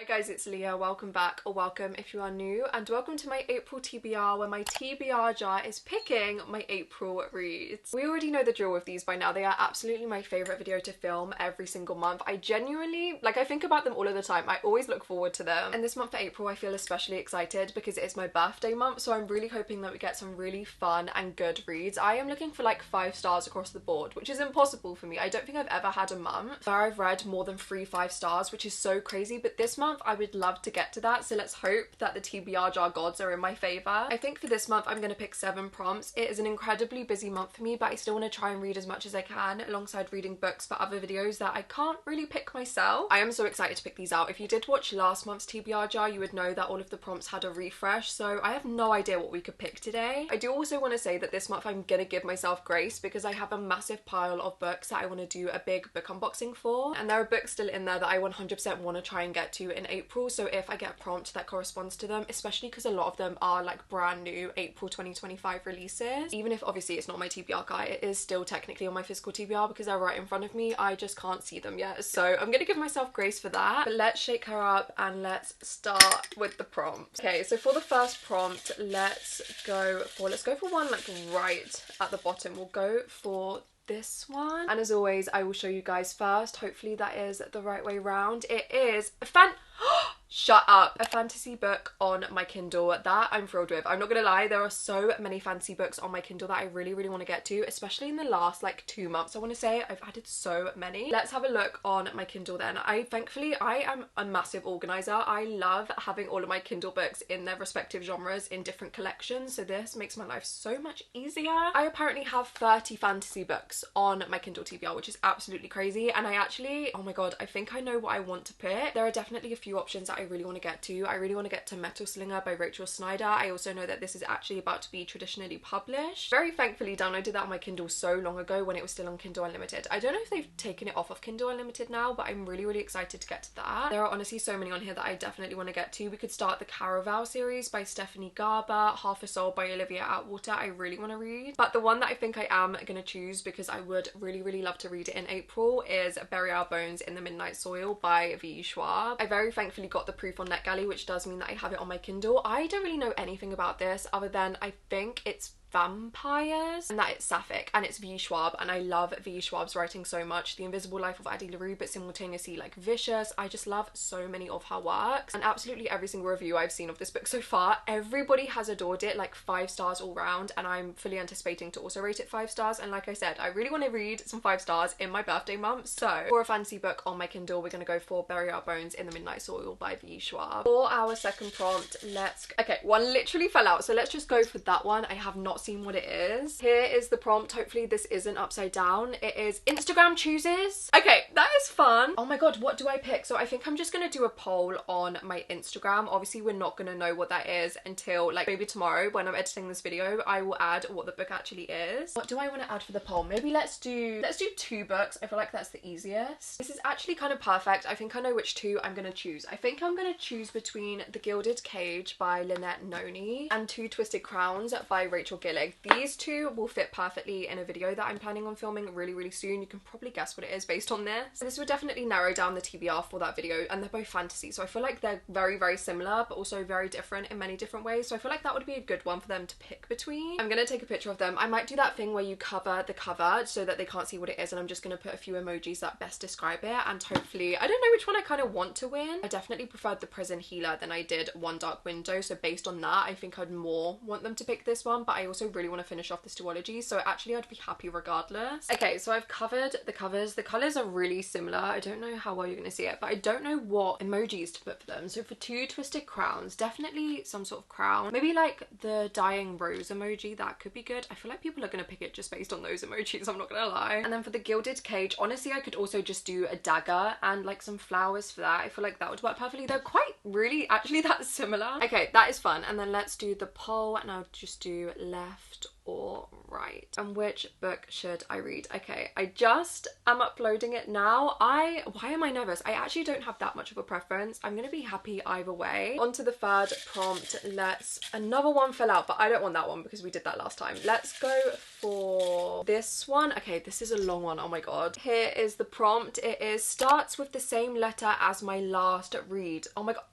Hi guys, it's Leah. Welcome back, or welcome if you are new, and welcome to my April TBR, where my TBR jar is picking my April reads. We already know the drill with these by now. They are absolutely my favourite video to film every single month. I genuinely, I think about them all of the time. I always look forward to them. And this month for April, I feel especially excited because it is my birthday month, so I'm really hoping that we get some really fun and good reads. I am looking for like 5 stars across the board, which is impossible for me. I don't think I've ever had a month where I've read more than 3 5 stars, which is so crazy, but this month I would love to get to that, so let's hope that the TBR jar gods are in my favour. I think for this month I'm going to pick 7 prompts. It is an incredibly busy month for me, but I still want to try and read as much as I can alongside reading books for other videos that I can't really pick myself. I am so excited to pick these out. If you did watch last month's TBR jar, you would know that all of the prompts had a refresh, so I have no idea what we could pick today. I do also want to say that this month I'm going to give myself grace because I have a massive pile of books that I want to do a big book unboxing for, and there are books still in there that I 100% want to try and get to in April. So if I get a prompt that corresponds to them, especially because a lot of them are like brand new April 2025 releases, even if obviously it's not my TBR guide, it is still technically on my physical TBR because they're right in front of me. I just can't see them yet, so I'm gonna give myself grace for that. But let's shake her up and let's start with the prompt. Okay, so for the first prompt, let's go for one like right at the bottom. We'll go for this one, and as always I will show you guys first. Hopefully that is the right way round. It is shut up, a fantasy book on my Kindle that I'm thrilled with. I'm not gonna lie, there are so many fantasy books on my Kindle that I really want to get to, especially in the last like 2 months. I want to say I've added so many. Let's have a look on my Kindle then. Thankfully I am a massive organizer. I love having all of my Kindle books in their respective genres in different collections, so this makes my life so much easier. I apparently have 30 fantasy books on my Kindle TBR, which is absolutely crazy, and I actually, oh my god, I think I know what I want to pick. There are definitely a few options that I really want to get to. I really want to get to Metal Slinger by Rachel Snyder. I also know that this is actually about to be traditionally published. Very thankfully downloaded that on my Kindle so long ago when it was still on Kindle Unlimited. I don't know if they've taken it off of Kindle Unlimited now, but I'm really excited to get to that. There are honestly so many on here that I definitely want to get to. We could start the Caraval series by Stephanie Garber, Half a Soul by Olivia Atwater. I really want to read, but the one that I think I am going to choose because I would really love to read it in April is Bury Our Bones in the Midnight Soil by V. Schwab. I very thankfully got the proof on NetGalley, which does mean that I have it on my Kindle. I don't really know anything about this other than I think it's vampires and that it's sapphic and it's V. Schwab, and I love V. Schwab's writing so much. The Invisible Life of Addie LaRue, but simultaneously like vicious. I just love so many of her works, and absolutely every single review I've seen of this book so far, everybody has adored it, like 5 stars all round, and I'm fully anticipating to also rate it 5 stars. And like I said, I really want to read some 5 stars in my birthday month, so for a fantasy book on my Kindle we're gonna go for Bury Our Bones in the Midnight Soil by V. Schwab. For our second prompt, okay, one literally fell out, so let's just go for that one. I have not seen what it is. Here is the prompt. Hopefully this isn't upside down. It is Instagram chooses. Okay, that is fun. Oh my god, what do I pick? So I think I'm just gonna do a poll on my Instagram. Obviously we're not gonna know what that is until like maybe tomorrow when I'm editing this video. I will add what the book actually is. What do I want to add for the poll? Maybe let's do 2 books. I feel like that's the easiest. This is actually kind of perfect. I think I know which 2 I'm gonna choose. I think I'm gonna choose between The Gilded Cage by Lynette Noni and Two Twisted Crowns by Rachel Gillig. These 2 will fit perfectly in a video that I'm planning on filming really soon. You can probably guess what it is based on this. So this would definitely narrow down the TBR for that video, and they're both fantasy, so I feel like they're very similar but also very different in many different ways, so I feel like that would be a good one for them to pick between. I'm gonna take a picture of them. I might do that thing where you cover the cover so that they can't see what it is, and I'm just gonna put a few emojis that best describe it, and hopefully, I don't know which one I kind of want to win. I definitely preferred The Prison Healer than I did One Dark Window, so based on that I think I'd more want them to pick this one, but I also really want to finish off this duology, so actually I'd be happy regardless. Okay, so I've covered the covers. The colours are really similar. I don't know how well you're going to see it, but I don't know what emojis to put for them. So for Two Twisted Crowns, definitely some sort of crown. Maybe like the dying rose emoji, that could be good. I feel like people are going to pick it just based on those emojis, I'm not going to lie. And then for the Gilded Cage, honestly I could also just do a dagger and like some flowers for that. I feel like that would work perfectly. They're quite really actually that similar. Okay, that is fun. And then let's do the poll, and I'll just do left or right? And which book should I read? Okay, I just am uploading it now. Why am I nervous? I actually don't have that much of a preference. I'm gonna be happy either way. On to the third prompt. Another one fell out, but I don't want that one because we did that last time. Let's go for this one. Okay, this is a long one. Oh my god. Here is the prompt. It is starts with the same letter as my last read. Oh my god.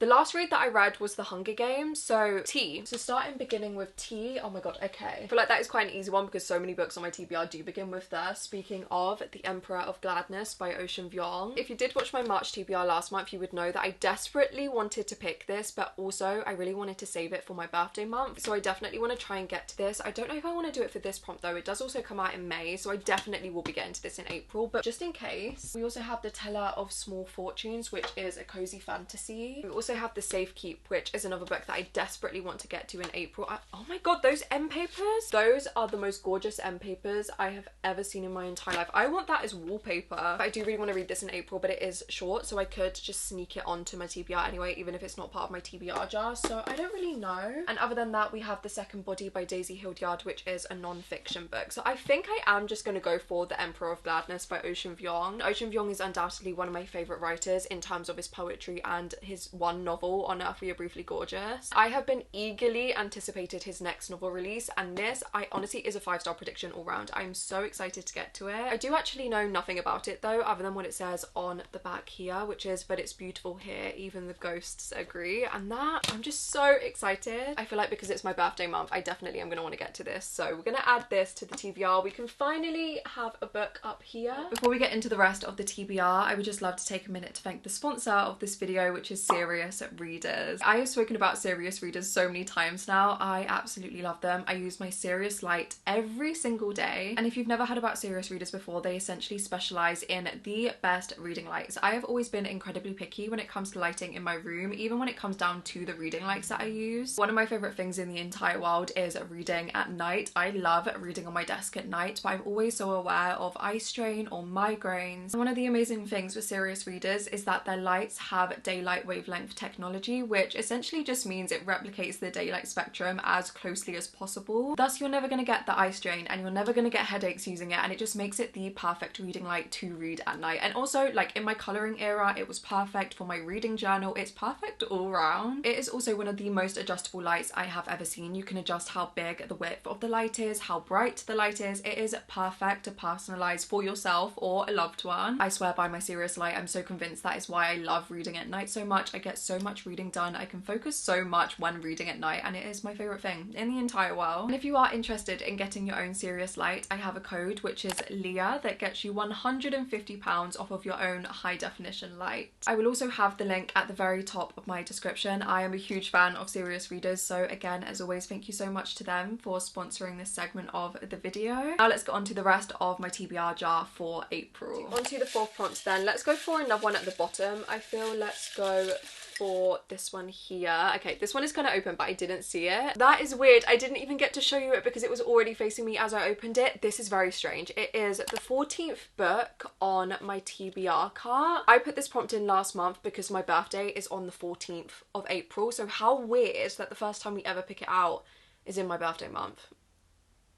The last read that I read was The Hunger Games, so T. So starting beginning with T, oh my god, okay. I feel like that is quite an easy one because so many books on my TBR do begin with there. Speaking of, The Emperor of Gladness by Ocean Vuong. If you did watch my March TBR last month, you would know that I desperately wanted to pick this, but also I really wanted to save it for my birthday month. So I definitely want to try and get to this. I don't know if I want to do it for this prompt though. It does also come out in May, so I definitely will be getting to this in April, but just in case. We also have The Teller of Small Fortunes, which is a cozy fantasy. We also have The Safe Keep, which is another book that I desperately want to get to in April. Oh my god, those end papers! Those are the most gorgeous end papers I have ever seen in my entire life. I want that as wallpaper. I do really want to read this in April, but it is short, so I could just sneak it onto my TBR anyway, even if it's not part of my TBR jar, so I don't really know. And other than that, we have The Second Body by Daisy Hildyard, which is a non-fiction book. So I think I am just going to go for The Emperor of Gladness by Ocean Vuong. Ocean Vuong is undoubtedly one of my favourite writers in terms of his poetry and his one novel, On Earth We Are Briefly Gorgeous. I have been eagerly anticipated his next novel release, and this, I honestly, is a 5-star prediction all round. I'm so excited to get to it. I do actually know nothing about it though, other than what it says on the back here, which is, but it's beautiful here, even the ghosts agree, and that, I'm just so excited. I feel like because it's my birthday month, I definitely am going to want to get to this, so we're going to add this to the TBR. We can finally have a book up here. Before we get into the rest of the TBR, I would just love to take a minute to thank the sponsor of this video, which is Serious Readers. I have spoken about Serious Readers so many times now. I absolutely love them. I use my Serious light every single day, and if you've never heard about Serious Readers before, they essentially specialize in the best reading lights. I have always been incredibly picky when it comes to lighting in my room, even when it comes down to the reading lights that I use. One of my favorite things in the entire world is reading at night. I love reading on my desk at night, but I'm always so aware of eye strain or migraines. And one of the amazing things with Serious Readers is that their lights have daylight wavelength technology, which essentially just means it replicates the daylight spectrum as closely as possible. Thus, you're never going to get the eye strain and you're never going to get headaches using it, and it just makes it the perfect reading light to read at night. And also, like in my colouring era, it was perfect for my reading journal. It's perfect all round. It is also one of the most adjustable lights I have ever seen. You can adjust how big the width of the light is, how bright the light is. It is perfect to personalise for yourself or a loved one. I swear by my Serious light. I'm so convinced that is why I love reading at night so much. I get so much reading done. I can focus so much when reading at night, and it is my favourite thing in the entire world. And if you are interested in getting your own Serious light, I have a code which is Leah that gets you £150 off of your own high definition light. I will also have the link at the very top of my description. I am a huge fan of Serious Readers, so again, as always, thank you so much to them for sponsoring this segment of the video. Now let's get on to the rest of my TBR jar for April. On to the fourth prompt then. Let's go for another one at the bottom. I feel let's go for this one here. Okay, this one is kind of open, but I didn't see it. That is weird. I didn't even get to show you it because it was already facing me as I opened it. This is very strange. It is the 14th book on my TBR cart. I put this prompt in last month because my birthday is on the 14th of April. So how weird that the first time we ever pick it out is in my birthday month.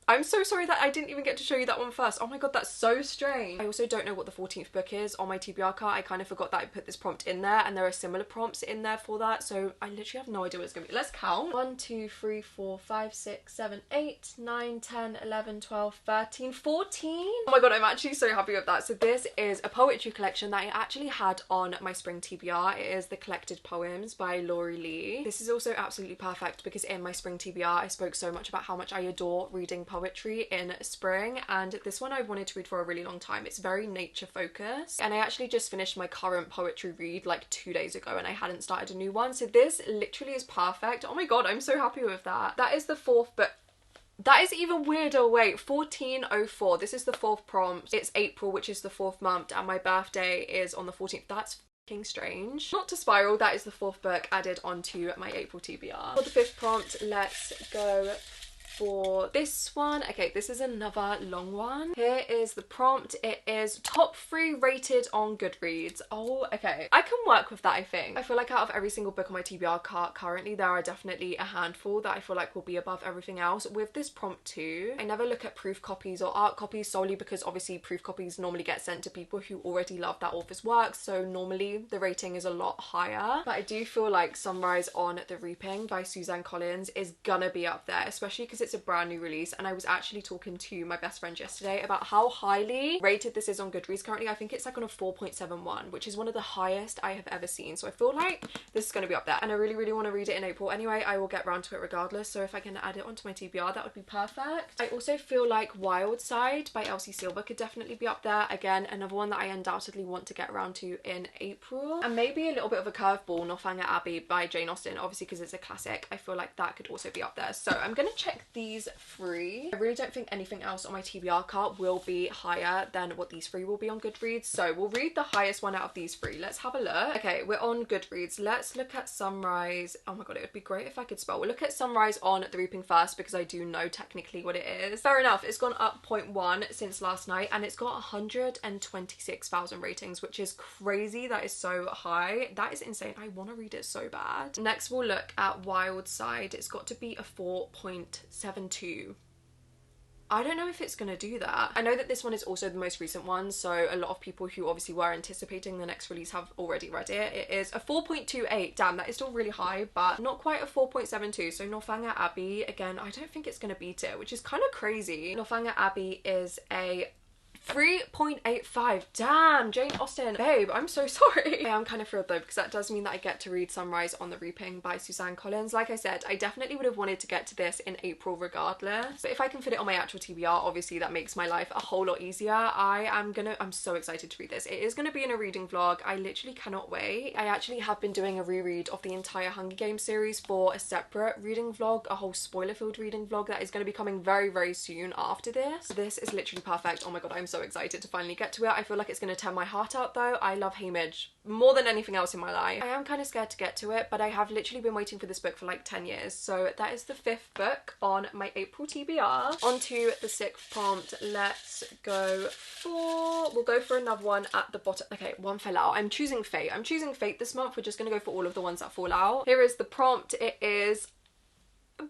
I'm so sorry that I didn't even get to show you that one first. Oh my god, that's so strange. I also don't know what the 14th book is on my TBR cart. I kind of forgot that I put this prompt in there, and there are similar prompts in there for that, so I literally have no idea what it's gonna be. Let's count. 1, 2, 3, 4, 5, 6, 7, 8, 9, 10, 11, 12, 13, 14. Oh my god, I'm actually so happy with that. So this is a poetry collection that I actually had on my spring TBR. It is The Collected Poems by Laurie Lee. This is also absolutely perfect because in my spring TBR I spoke so much about how much I adore reading poetry in spring, and this one I've wanted to read for a really long time. It's very nature focused, and I actually just finished my current poetry read like 2 days ago and I hadn't started a new one, so this literally is perfect. Oh my god, I'm so happy with that. That is the fourth book. That is even weirder. Wait, 1404. This is the fourth prompt. It's April, which is the fourth month, and my birthday is on the 14th. That's fucking strange. Not to spiral, that is the fourth book added onto my April TBR. For the fifth prompt, let's go for this one. Okay, this is another long one. Here is the prompt. It is top 3 rated on Goodreads. Oh, okay. I can work with that, I think. I feel like out of every single book on my TBR cart currently, there are definitely a handful that I feel like will be above everything else. With this prompt too, I never look at proof copies or art copies solely because obviously proof copies normally get sent to people who already love that author's work, so normally the rating is a lot higher. But I do feel like Sunrise on the Reaping by Suzanne Collins is gonna be up there, especially because it's a brand new release. And I was actually talking to my best friend yesterday about how highly rated this is on Goodreads currently. I think it's like on a 4.71, which is one of the highest I have ever seen. So I feel like this is gonna be up there, and I really want to read it in April anyway. I will get round to it regardless, so if I can add it onto my TBR, that would be perfect. I also feel like Wild Side by Elsie Silver could definitely be up there. Again, another one that I undoubtedly want to get around to in April. And maybe a little bit of a curveball, Northanger Abbey by Jane Austen, obviously because it's a classic. I feel like that could also be up there. So I'm gonna check these 3. I really don't think anything else on my TBR cart will be higher than what these 3 will be on Goodreads. So we'll read the highest one out of these 3. Let's have a look. Okay, we're on Goodreads. Let's look at Sunrise. Oh my god, it would be great if I could spell. We'll look at Sunrise on the Reaping first because I do know technically what it is. Fair enough, it's gone up 0.1 since last night and it's got 126,000 ratings, which is crazy. That is so high. That is insane. I want to read it so bad. Next we'll look at Wild Side. It's got to be a 4.72. I don't know if it's gonna do that. I know that this one is also the most recent one, so a lot of people who obviously were anticipating the next release have already read it. It is a 4.28. Damn, that is still really high, but not quite a 4.72. So Northanger Abbey, again, I don't think it's gonna beat it, which is kind of crazy. Northanger Abbey is a 3.85. Damn, Jane Austen. Babe, I'm so sorry. I am kind of thrilled though, because that does mean that I get to read Sunrise on the Reaping by Suzanne Collins. Like I said, I definitely would have wanted to get to this in April regardless. But if I can fit it on my actual TBR, obviously that makes my life a whole lot easier. I'm so excited to read this. It is going to be in a reading vlog. I literally cannot wait. I actually have been doing a reread of the entire Hunger Games series for a separate reading vlog, a whole spoiler-filled reading vlog that is going to be coming very soon after this. This is literally perfect. Oh my god, I'm so excited to finally get to it. I feel like it's going to tear my heart out though. I love Haymitch more than anything else in my life. I am kind of scared to get to it, but I have literally been waiting for this book for like 10 years. So that is the 5th book on my April TBR. On to the 6th prompt. Let's go for... We'll go for another one at the bottom. Okay, one fell out. I'm choosing Fate. I'm choosing Fate this month. We're just going to go for all of the ones that fall out. Here is the prompt. It is...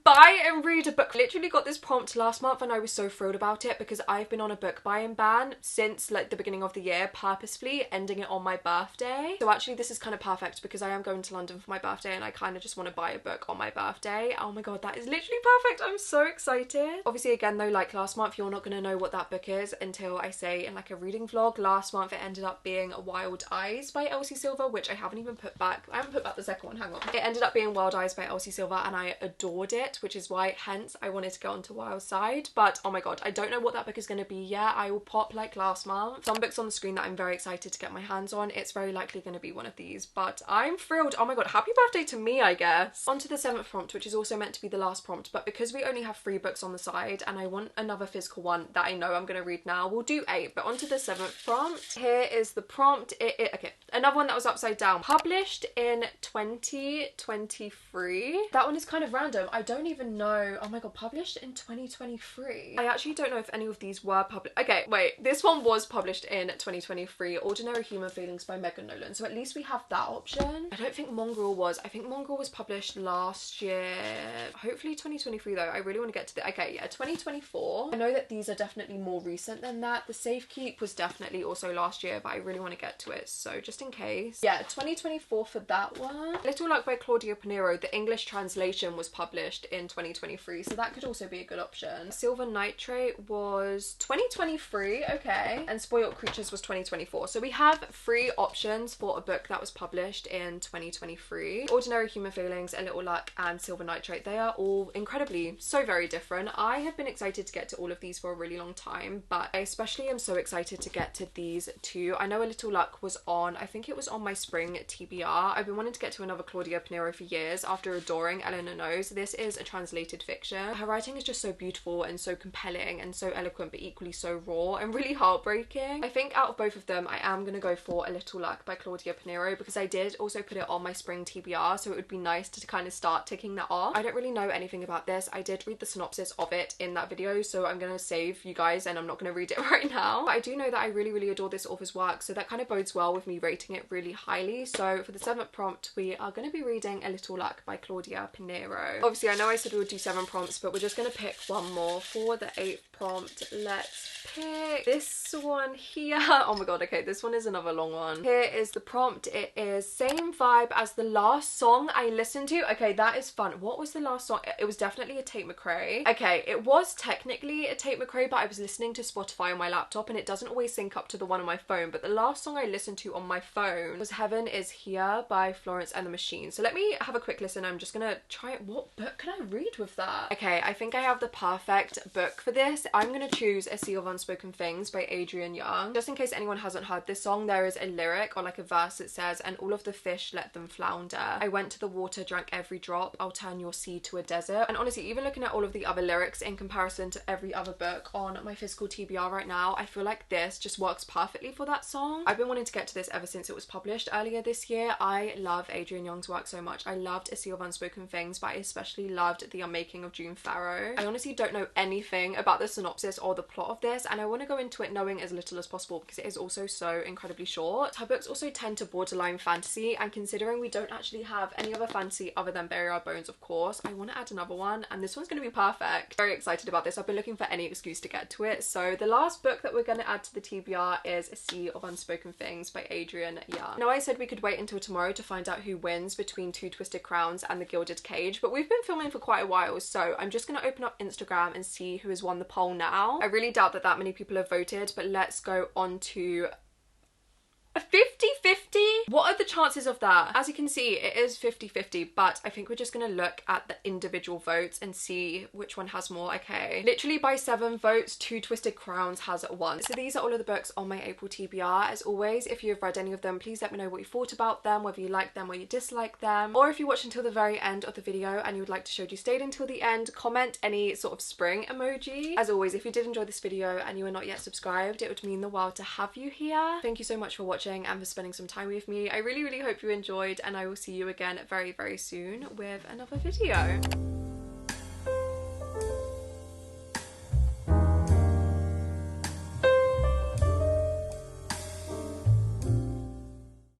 buy and read a book. I literally got this prompt last month and I was so thrilled about it because I've been on a book buying ban since like the beginning of the year, purposefully ending it on my birthday. So actually this is kind of perfect because I am going to London for my birthday and I kind of just want to buy a book on my birthday. Oh my god, that is literally perfect. I'm so excited. Obviously again though, like last month, you're not going to know what that book is until I say in like a reading vlog. Last month it ended up being Wild Eyes by Elsie Silver, which I haven't even put back. I haven't put back the second one, hang on. It ended up being Wild Eyes by Elsie Silver and I adored it, which is why hence I wanted to go on to Wild Side. But oh my god, I don't know what that book is going to be yet. I will pop like last month some books on the screen that I'm very excited to get my hands on. It's very likely going to be one of these, but I'm thrilled. Oh my god, happy birthday to me, I guess. On to the 7th prompt, which is also meant to be the last prompt, but because we only have 3 books on the side and I want another physical one that I know I'm going to read now, we'll do 8. But on to the 7th prompt. Here is the prompt. Okay, another one that was upside down. Published in 2023. That one is kind of random. I don't even know. Oh my god, published in 2023. I actually don't know if any of these were published. Okay, wait, this one was published in 2023. Ordinary Human Feelings by Megan Nolan. So at least we have that option. I don't think Mongrel was. I think Mongrel was published last year. Hopefully 2023 though. I really want to get to the... Okay, yeah, 2024. I know that these are definitely more recent than that. The Safekeep was definitely also last year, but I really want to get to it. So just in case. Yeah, 2024 for that one. Little Luck by Claudia Pinheiro. The English translation was published in 2023, so that could also be a good option. Silver Nitrate was 2023, okay, and Spoiled Creatures was 2024. So we have 3 options for a book that was published in 2023. Ordinary Human Feelings, A Little Luck, and Silver Nitrate. They are all incredibly so very different. I have been excited to get to all of these for a really long time, but I especially am so excited to get to these 2. I know A Little Luck was on, I think it was on my spring TBR. I've been wanting to get to another Claudia Pinheiro for years after adoring Eleanor Knows. This is a translated fiction. Her writing is just so beautiful and so compelling and so eloquent, but equally so raw and really heartbreaking. I think out of both of them, I am gonna go for A Little Luck by Claudia Pinheiro, because I did also put it on my spring TBR, so it would be nice to kind of start ticking that off. I don't really know anything about this. I did read the synopsis of it in that video, so I'm gonna save you guys and I'm not gonna read it right now. But I do know that I really adore this author's work, so that kind of bodes well with me rating it really highly. So for the 7th prompt, we are going to be reading A Little Luck by Claudia Pinheiro. Obviously, I know I said we would do 7 prompts, but we're just going to pick one more for the 8th prompt. Let's pick this one here. Oh my god, okay, this one is another long one. Here is the prompt. It is same vibe as the last song I listened to. Okay, that is fun. What was the last song? It was definitely a Tate McRae. Okay, it was technically a Tate McRae, but I was listening to Spotify on my laptop and it doesn't always sync up to the one on my phone. But the last song I listened to on my phone was Heaven Is Here by Florence and the Machine. So let me have a quick listen. I'm just gonna try it. What book can I read with that? Okay, I think I have the perfect book for this. I'm gonna choose A Sea of Unspoken Things by Adrian Young. Just in case anyone hasn't heard this song, there is a lyric or like a verse that says, "And all of the fish let them flounder. I went to the water, drank every drop. I'll turn your sea to a desert." And honestly, even looking at all of the other lyrics in comparison to every other book on my physical TBR right now, I feel like this just works perfectly for that song. I've been wanting to get to this ever since it was published earlier this year. I love Adrian Young's work so much. I loved A Sea of Unspoken Things, but I especially loved The Unmaking of June Farrow. I honestly don't know anything about the synopsis or the plot of this, and I want to go into it knowing as little as possible because it is also so incredibly short. Her books also tend to borderline fantasy, and considering we don't actually have any other fantasy other than Bury Our Bones, of course, I want to add another one, and this one's going to be perfect. Very excited about this. I've been looking for any excuse to get to it. So the last book that we're going to add to the TBR is A Sea of Unspoken Things by Adrian Young. Now, I said we could wait until tomorrow to find out who wins between Two Twisted Crowns and The Gilded Cage, but we've been filming for quite a while, so I'm just going to open up Instagram and see who has won the poll now. I really doubt that many people have voted, but let's go on to a 50-50? What are the chances of that? As you can see, it is 50-50, but I think we're just gonna look at the individual votes and see which one has more. Okay, literally by 7 votes, Two Twisted Crowns has 1. So these are all of the books on my April TBR. As always, if you've read any of them, please let me know what you thought about them, whether you like them or you dislike them, or if you watched until the very end of the video and you would like to show you stayed until the end, comment any sort of spring emoji. As always, if you did enjoy this video and you are not yet subscribed, it would mean the world to have you here. Thank you so much for watching and for spending some time with me. I really hope you enjoyed, and I will see you again very soon with another video.